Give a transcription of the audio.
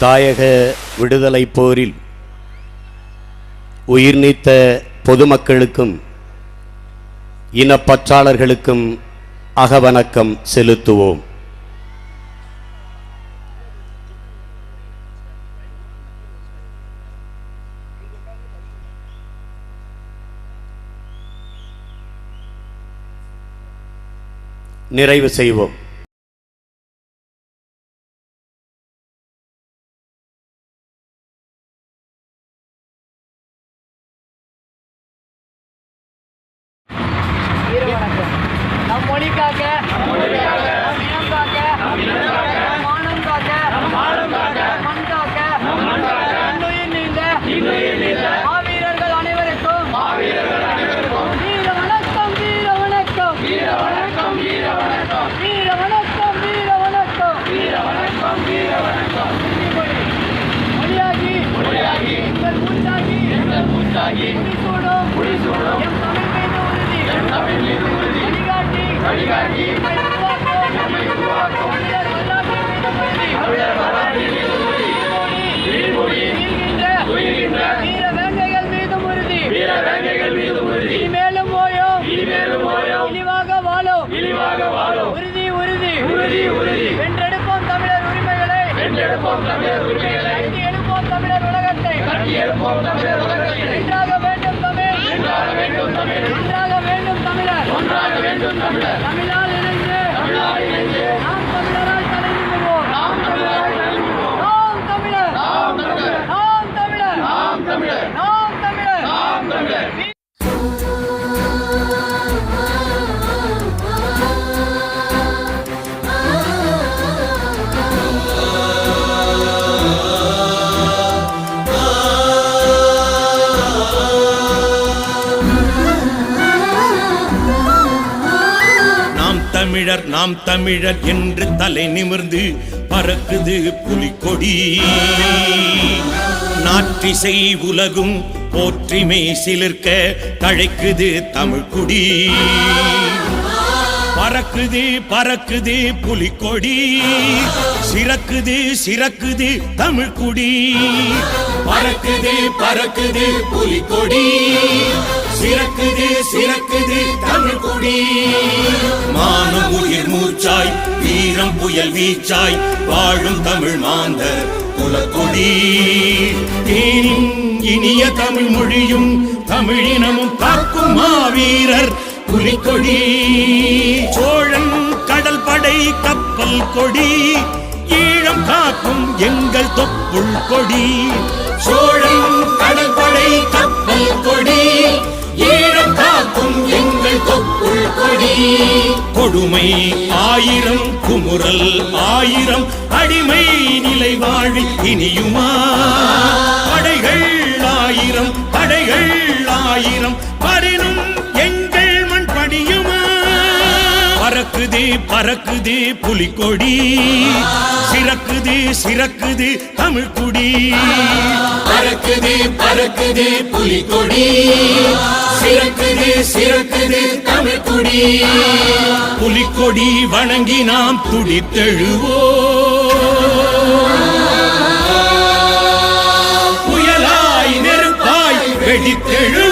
தாயக விடுதலை போரில் உயிர் நீத்த பொதுமக்களுக்கும் இனப்பற்றாளர்களுக்கும் அகவணக்கம் செலுத்துவோம். நிறைவு செய்வோம். நம் மொழிக்காக, நம் இனம் காக்க, மானம் காக்க, மண் காக்க, இன்னுயிர் நீந்த மாவீரர்கள் அனைவருக்கும் வீர வணக்கம், வீர வணக்கம், வீர வணக்கம், வீர வணக்கம், வீர வணக்கம், வீர வணக்கம், வீர வணக்கம், வீர வணக்கம். மொழியாகி எங்கள் மூச்சாகி முடிசூடும் எம் தமிழ் மீது உறுதி வழிகாட்டி நம்மை உருவாக்கும் தமிழர் வரலாற்றில் துயில்கின்ற வீர வேங்கைகள் மீதும் உறுதி இனிமேலும் ஓயோம் இழிவாக வாழும் உறுதி வென்றெடுப்போம் தமிழர் உரிமைகளை கட்டி எழுப்போம் தமிழர் உலகத்தை ஒன்றாக வேண்டும் தமிழ் ஒன்றாக வேண்டும் தமிழர் தமிழால் இணைந்து நாம் தமிழராய் தலை நிமிர்வோம். நாம் தமிழர், நாம் தமிழர். நாம் தமிழர் என்று தலை நிமிர்ந்து பறக்குது புலிக்கொடி. நாற்றிசை உலகும் போற்றிமை சிலிர்க்க தழைக்குது தமிழ்குடி. பறக்குது புலிக்கொடி, சிறக்குது தமிழ்குடி. பறக்குது புலிக்கொடி, சிறக்குது தமிழ்குடி. மானம் உயிர் மூச்சாய், வீரம் புயல் வீச்சாய் வாழும் தமிழ் மாந்தர் குலக்கொடி. தேனின் இனிய தமிழ் மொழியும் தமிழினமும் காக்கும் மாவீரர் புலிக்கொடி. சோழன் கடல் படை கப்பல் கொடி, ஈழம் காக்கும் எங்கள் தொப்புள் கொடி. சோழன் கடல் படை கப்பல் கொடி, ஈழம் காக்கும் எங்கள் தொப்புள் கொடி. கொடுமை 1000 குமுறல் 1000 அடிமை நிலை வாழ்வில் இனியுமா? படைகள் 1000 பரினும் எங்கள் மண் படியுமா? பறக்குது புலிக்கொடி, சிறக்குது தமிழ்குடி. பறக்குது புலிக்கொடி, சிறக்குது தமிழ்குடி. புலிக்கொடி வணங்கி நாம் துடித்தெழுவோம். புயலாய் நெருப்பாய் வெடித்தெழு